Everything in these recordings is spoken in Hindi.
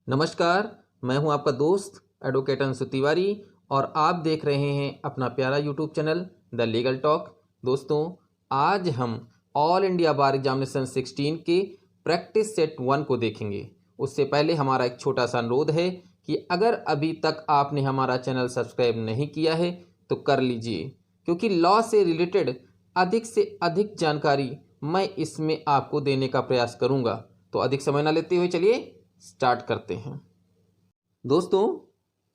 नमस्कार, मैं हूं आपका दोस्त एडवोकेट अंशु तिवारी और आप देख रहे हैं अपना प्यारा YouTube channel the legal talk. दोस्तों, आज हम ऑल इंडिया बार एग्जामिनेशन 16 के प्रैक्टिस सेट 1 को देखेंगे। उससे पहले हमारा एक छोटा सा अनुरोध है कि अगर अभी तक आपने हमारा चैनल सब्सक्राइब नहीं किया है तो कर लीजिए, क्योंकि लॉ से रिलेटेड अधिक से अधिक जानकारी मैं इसमें आपको देने का प्रयास करूंगा। तो अधिक समय न लेते हुए चलिए स्टार्ट करते हैं। दोस्तों,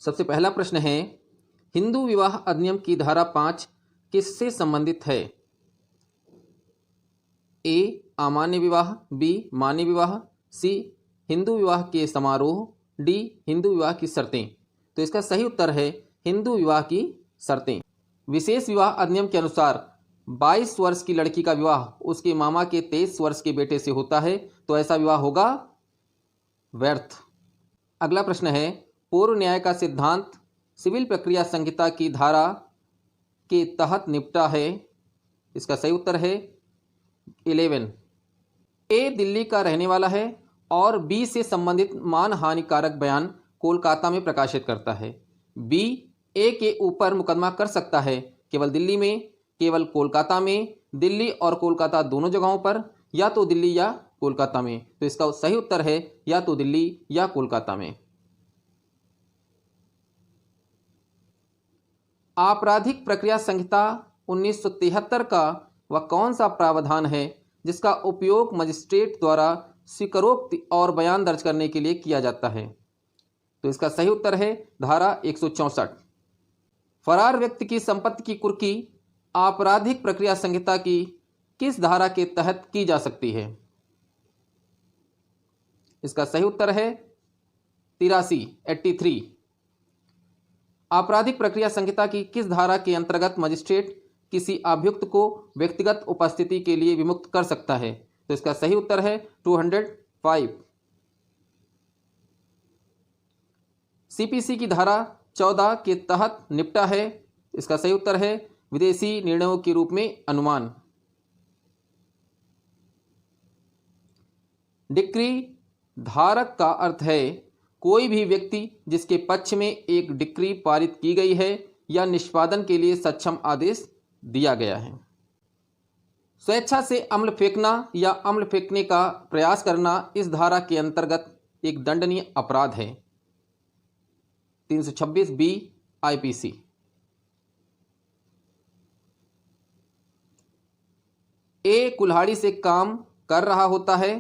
सबसे पहला प्रश्न है, हिंदू विवाह अधिनियम की धारा 5 किससे संबंधित है? ए. अमान्य विवाह, बी. मान्य विवाह, सी. हिंदू विवाह के समारोह, डी. हिंदू विवाह की शर्तें। तो इसका सही उत्तर है हिंदू विवाह की शर्तें। विशेष विवाह अधिनियम के अनुसार 22 वर्ष की लड़की का विवाह उसके मामा के 23 वर्ष के बेटे से होता है, तो ऐसा विवाह होगा व्यर्थ। अगला प्रश्न है, पूर्व न्याय का सिद्धांत सिविल प्रक्रिया संहिता की धारा के तहत निपटा है। इसका सही उत्तर है 11। ए दिल्ली का रहने वाला है और बी से संबंधित मान हानिकारक बयान कोलकाता में प्रकाशित करता है। बी ए के ऊपर मुकदमा कर सकता है केवल दिल्ली में, केवल कोलकाता में, दिल्ली और कोलकाता दोनों जगहों पर, या तो दिल्ली या कोलकाता में। तो इसका सही उत्तर है या तो दिल्ली या कोलकाता में। आपराधिक प्रक्रिया संहिता 1973 का वह कौन सा प्रावधान है जिसका उपयोग मजिस्ट्रेट द्वारा स्वीकारोक्ति और बयान दर्ज करने के लिए किया जाता है? तो इसका सही उत्तर है धारा 164। फरार व्यक्ति की संपत्ति की कुर्की आपराधिक प्रक्रिया संहिता की किस धारा के तहत की जा सकती है? इसका सही उत्तर है 83। आपराधिक प्रक्रिया संहिता की किस धारा के अंतर्गत मजिस्ट्रेट किसी अभियुक्त को व्यक्तिगत उपस्थिति के लिए विमुक्त कर सकता है? तो इसका सही उत्तर है 205। सीपीसी की धारा 14 के तहत निपटा है। इसका सही उत्तर है विदेशी निर्णयों के रूप में अनुमान। डिक्री धारक का अर्थ है कोई भी व्यक्ति जिसके पक्ष में एक डिक्री पारित की गई है या निष्पादन के लिए सक्षम आदेश दिया गया है। स्वेच्छा से अम्ल फेंकना या अम्ल फेंकने का प्रयास करना इस धारा के अंतर्गत एक दंडनीय अपराध है। 326 बी आईपीसी। ए कुल्हाड़ी से काम कर रहा होता है।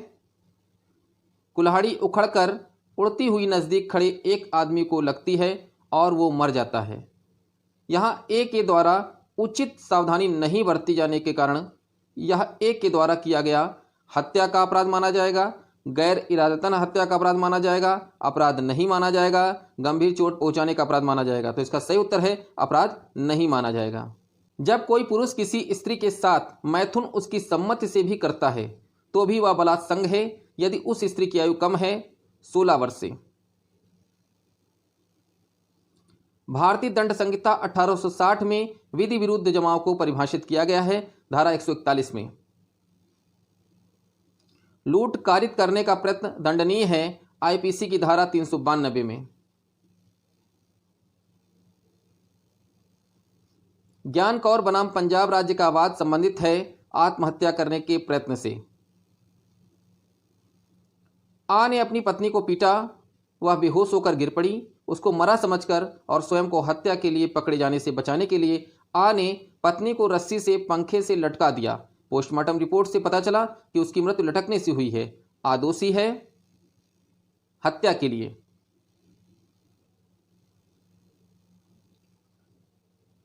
कुल्हाड़ी उखड़कर उड़ती हुई नजदीक खड़े एक आदमी को लगती है और वो मर जाता है। यहाँ ए के द्वारा उचित सावधानी नहीं बरती जाने के कारण यह ए के द्वारा किया गया हत्या का अपराध माना जाएगा, गैर इरादतन हत्या का अपराध माना जाएगा, अपराध नहीं माना जाएगा, गंभीर चोट पहुंचाने का अपराध माना जाएगा। तो इसका सही उत्तर है अपराध नहीं माना जाएगा। जब कोई पुरुष किसी स्त्री के साथ मैथुन उसकी सम्मति से भी करता है तो भी वह बलात्संग है यदि उस स्त्री की आयु कम है 16 वर्ष से। भारतीय दंड संहिता 1860 में विधि विरुद्ध जमाव को परिभाषित किया गया है धारा 141 में। लूट कारित करने का प्रयत्न दंडनीय है आईपीसी की धारा 392 में। ज्ञान कौर बनाम पंजाब राज्य का वाद संबंधित है आत्महत्या करने के प्रयत्न से। आ ने अपनी पत्नी को पीटा, वह बेहोश होकर गिर पड़ी। उसको मरा समझकर और स्वयं को हत्या के लिए पकड़े जाने से बचाने के लिए आ ने पत्नी को रस्सी से पंखे से लटका दिया। पोस्टमार्टम रिपोर्ट से पता चला कि उसकी मृत्यु लटकने से हुई है। आ दोषी है हत्या के लिए।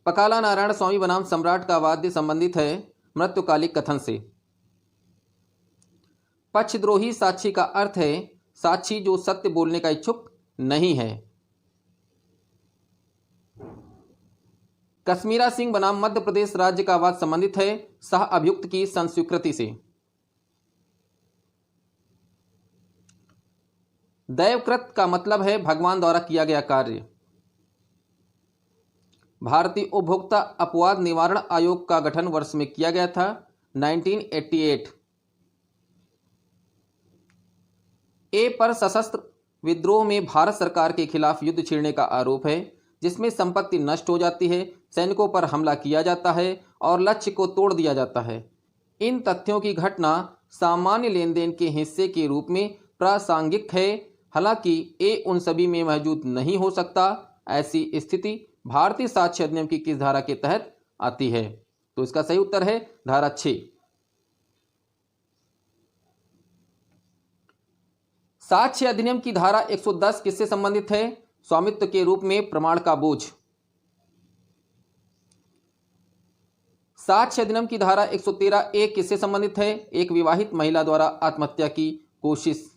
पकाला नारायण स्वामी बनाम सम्राट का वाद्य संबंधित है मृत्युकालिक कथन से। पक्षद्रोही साक्षी का अर्थ है साक्षी जो सत्य बोलने का इच्छुक नहीं है। कश्मीरा सिंह बनाम मध्य प्रदेश राज्य का वाद संबंधित है सह अभियुक्त की संस्वीकृति से। दैवकृत का मतलब है भगवान द्वारा किया गया कार्य। भारतीय उपभोक्ता अपवाद निवारण आयोग का गठन वर्ष में किया गया था 1988। ए पर सशस्त्र विद्रोह में भारत सरकार के खिलाफ युद्ध छेड़ने का आरोप है, जिसमें संपत्ति नष्ट हो जाती है, सैनिकों पर हमला किया जाता है और लक्ष्य को तोड़ दिया जाता है। इन तथ्यों की घटना सामान्य लेन देन के हिस्से के रूप में प्रासंगिक है, हालांकि ए उन सभी में मौजूद नहीं हो सकता। ऐसी स्थिति भारतीय साक्ष्य अधिनियम की किस धारा के तहत आती है? तो इसका सही उत्तर है धारा 6। साक्ष्य अधिनियम की धारा 110 किससे संबंधित है? स्वामित्व के रूप में प्रमाण का बोझ। साक्ष्य अधिनियम की धारा 113 ए किससे संबंधित है? एक विवाहित महिला द्वारा आत्महत्या की कोशिश।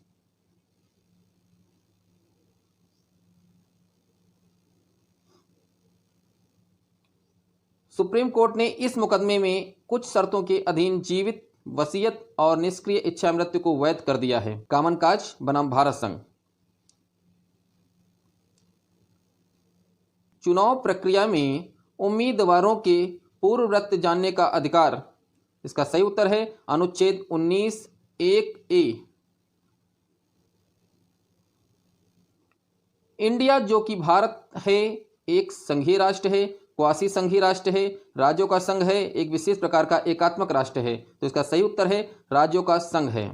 सुप्रीम कोर्ट ने इस मुकदमे में कुछ शर्तों के अधीन जीवित वसीयत और निष्क्रिय इच्छा मृत्यु को वैध कर दिया है। कामन काज बनाम भारत संघ। चुनाव प्रक्रिया में उम्मीदवारों के पूर्ववृत्त जानने का अधिकार। इसका सही उत्तर है अनुच्छेद 19(1)(a)। इंडिया जो कि भारत है, एक संघीय राष्ट्र है, क्वासी संघीय राष्ट्र है, राज्यों का संघ है, एक विशेष प्रकार का एकात्मक राष्ट्र है। तो इसका सही उत्तर है राज्यों का संघ है।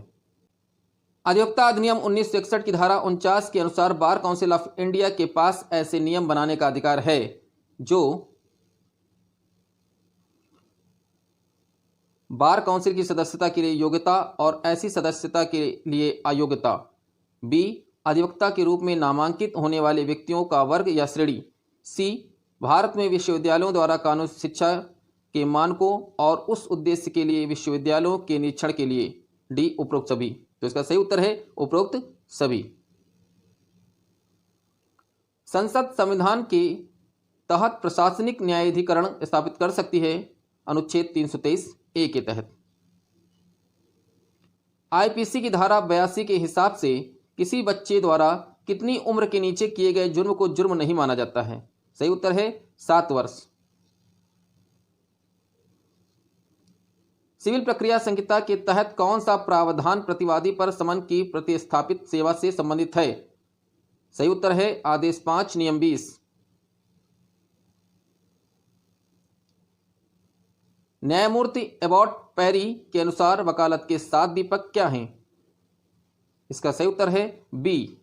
अधिवक्ता अधिनियम 1961 की धारा 49 के अनुसार बार काउंसिल ऑफ इंडिया के पास ऐसे नियम बनाने का अधिकार है जो बार काउंसिल की सदस्यता के लिए योग्यता और ऐसी सदस्यता के लिए अयोग्यता। बी, अधिवक्ता के रूप में नामांकित होने वाले व्यक्तियों का वर्ग या श्रेणी। सी, भारत में विश्वविद्यालयों द्वारा कानूनी शिक्षा के मानकों और उस उद्देश्य के लिए विश्वविद्यालयों के निरीक्षण के लिए। डी, उपरोक्त सभी। तो इसका सही उत्तर है उपरोक्त सभी। संसद संविधान के तहत प्रशासनिक न्यायाधिकरण स्थापित कर सकती है अनुच्छेद 323(a) के तहत। आईपीसी की धारा 82 के हिसाब से किसी बच्चे द्वारा कितनी उम्र के नीचे किए गए जुर्म को जुर्म नहीं माना जाता है? सही उत्तर है 7 वर्ष। सिविल प्रक्रिया संहिता के तहत कौन सा प्रावधान प्रतिवादी पर समन की प्रतिस्थापित सेवा से संबंधित है? सही उत्तर है आदेश 5 नियम 20। न्यायमूर्ति एबॉट पेरी के अनुसार वकालत के 7 दीपक क्या हैं? इसका सही उत्तर है बी।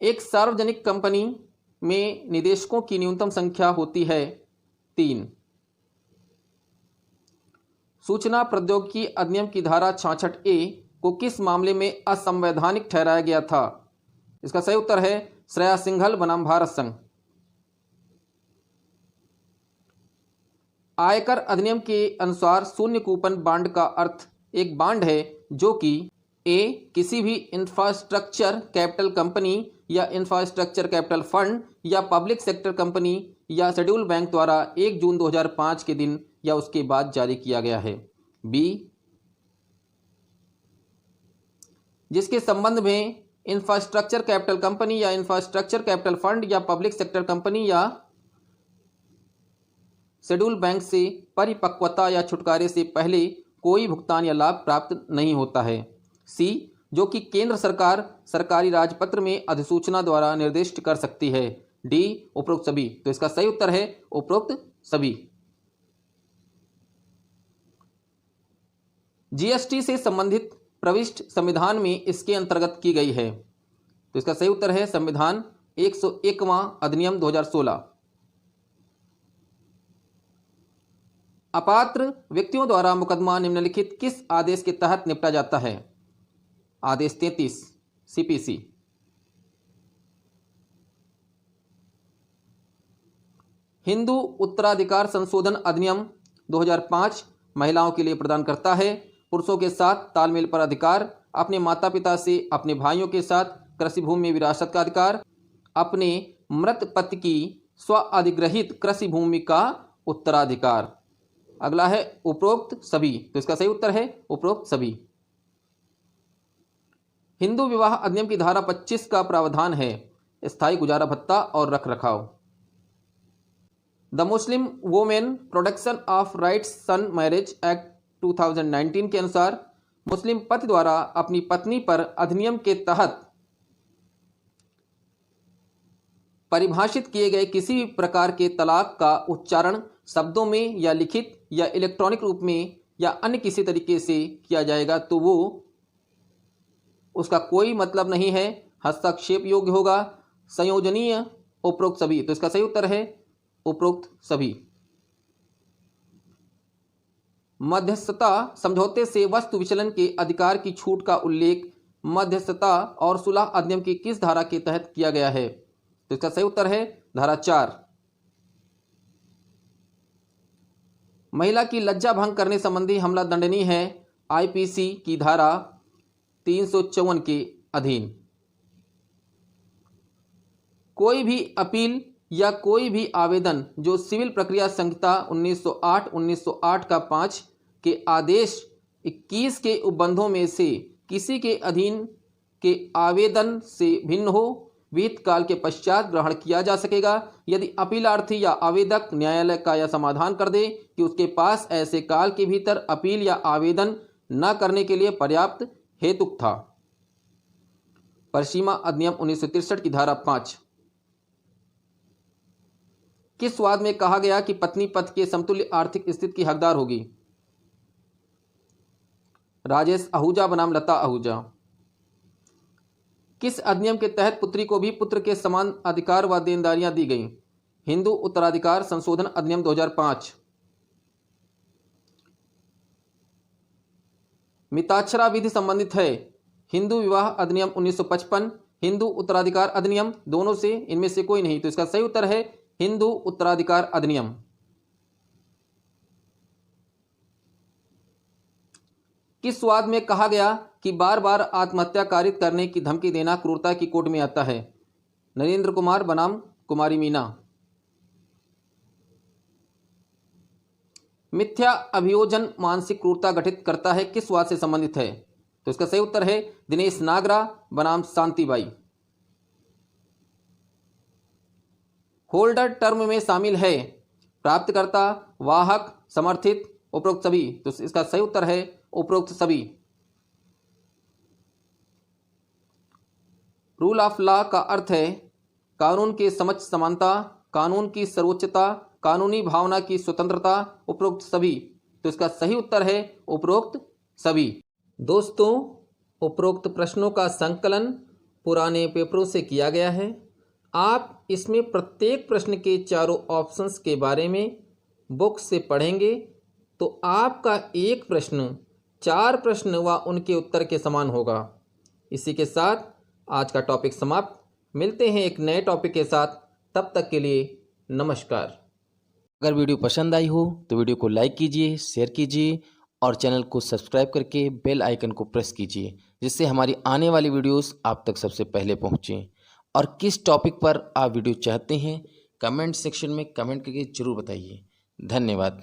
एक सार्वजनिक कंपनी में निदेशकों की न्यूनतम संख्या होती है 3। सूचना प्रौद्योगिकी अधिनियम की धारा 66(a) को किस मामले में असंवैधानिक ठहराया गया था? इसका सही उत्तर है श्रेया सिंघल बनाम भारत संघ। आयकर अधिनियम के अनुसार शून्य कूपन बांड का अर्थ एक बांड है जो कि ए, किसी भी इंफ्रास्ट्रक्चर कैपिटल कंपनी या इंफ्रास्ट्रक्चर कैपिटल फंड या पब्लिक सेक्टर कंपनी या शेड्यूल बैंक द्वारा 1 जून 2005 के दिन या उसके बाद जारी किया गया है। बी, जिसके संबंध में इंफ्रास्ट्रक्चर कैपिटल कंपनी या इंफ्रास्ट्रक्चर कैपिटल फंड या पब्लिक सेक्टर कंपनी या शेड्यूल बैंक से परिपक्वता या छुटकारे से पहले कोई भुगतान या लाभ प्राप्त नहीं होता है। सी, जो कि केंद्र सरकार सरकारी राजपत्र में अधिसूचना द्वारा निर्दिष्ट कर सकती है। डी, उपरोक्त सभी। तो इसका सही उत्तर है उपरोक्त सभी। जीएसटी से संबंधित प्रविष्टि संविधान में इसके अंतर्गत की गई है। तो इसका सही उत्तर है संविधान 101वां अधिनियम 2016। अपात्र व्यक्तियों द्वारा मुकदमा निम्नलिखित किस आदेश के तहत निपटा जाता है? आदेश 33 सीपीसी। हिंदू उत्तराधिकार संशोधन अधिनियम 2005 महिलाओं के लिए प्रदान करता है पुरुषों के साथ तालमेल पर अधिकार, अपने माता पिता से अपने भाइयों के साथ कृषि भूमि में विरासत का अधिकार, अपने मृत पति की स्व अधिग्रहित कृषि भूमि का उत्तराधिकार। अगला है उपरोक्त सभी। तो इसका सही उत्तर है उपरोक्त सभी। हिंदू विवाह अधिनियम की धारा 25 का प्रावधान है स्थायी गुजारा भत्ता और रखरखाव। The Muslim women protection of rights on marriage act 2019 के अनुसार मुस्लिम पति द्वारा अपनी पत्नी पर अधिनियम के तहत परिभाषित किए गए किसी भी प्रकार के तलाक का उच्चारण शब्दों में या लिखित या इलेक्ट्रॉनिक रूप में या अन्य किसी तरीके से किया जाएगा तो वो उसका कोई मतलब नहीं है, हस्तक्षेप योग्य होगा, संयोजनीय, उपरोक्त सभी। तो इसका सही उत्तर है उपरोक्त सभी। मध्यस्थता समझौते से वस्तु विचलन के अधिकार की छूट का उल्लेख मध्यस्थता और सुलह अधिनियम की किस धारा के तहत किया गया है? तो इसका सही उत्तर है धारा 4। महिला की लज्जा भंग करने संबंधी हमला दंडनीय है आईपीसी की धारा 354 के अधीन। कोई भी अपील या कोई भी आवेदन जो सिविल प्रक्रिया संहिता 1908 का 5 के आदेश 21 के उपबंधों में से किसी के अधीन के आवेदन से भिन्न हो, विहित काल के पश्चात ग्रहण किया जा सकेगा यदि अपीलार्थी या आवेदक न्यायालय का यह समाधान कर दे कि उसके पास ऐसे काल के भीतर अपील या आवेदन न करने के लिए पर्याप्त हेतुक था। परिसीमा अधिनियम 1963 की धारा 5। किस वाद में कहा गया कि पत्नी पति के समतुल्य आर्थिक स्थिति की हकदार होगी? राजेश आहूजा बनाम लता आहूजा। किस अधिनियम के तहत पुत्री को भी पुत्र के समान अधिकार व देनदारियां दी गईं? हिंदू उत्तराधिकार संशोधन अधिनियम 2005। मिताक्षरा विधि संबंधित है हिंदू विवाह अधिनियम 1955, हिंदू उत्तराधिकार अधिनियम, दोनों से इनमें से कोई नहीं। तो इसका सही उत्तर है हिंदू उत्तराधिकार अधिनियम। किस वाद में कहा गया कि बार बार आत्महत्या कारित करने की धमकी देना क्रूरता की कोट में आता है? नरेंद्र कुमार बनाम कुमारी मीना। मिथ्या अभियोजन मानसिक क्रूरता गठित करता है किस वाद से संबंधित है? तो इसका सही उत्तर है दिनेश नागरा बनाम शांतिबाई। होल्डर टर्म में शामिल है प्राप्तकर्ता, वाहक, समर्थित, उपरोक्त सभी। तो इसका सही उत्तर है उपरोक्त सभी। रूल ऑफ लॉ का अर्थ है कानून के समक्ष समानता, कानून की सर्वोच्चता, कानूनी भावना की स्वतंत्रता, उपरोक्त सभी। तो इसका सही उत्तर है उपरोक्त सभी। दोस्तों, उपरोक्त प्रश्नों का संकलन पुराने पेपरों से किया गया है। आप इसमें प्रत्येक प्रश्न के चारों ऑप्शंस के बारे में बुक से पढ़ेंगे तो आपका एक प्रश्न 4 प्रश्न व उनके उत्तर के समान होगा। इसी के साथ आज का टॉपिक समाप्त। मिलते हैं एक नए टॉपिक के साथ, तब तक के लिए नमस्कार। अगर वीडियो पसंद आई हो तो वीडियो को लाइक कीजिए, शेयर कीजिए और चैनल को सब्सक्राइब करके बेल आइकन को प्रेस कीजिए, जिससे हमारी आने वाली वीडियोस आप तक सबसे पहले पहुंचें। और किस टॉपिक पर आप वीडियो चाहते हैं कमेंट सेक्शन में कमेंट करके ज़रूर बताइए। धन्यवाद।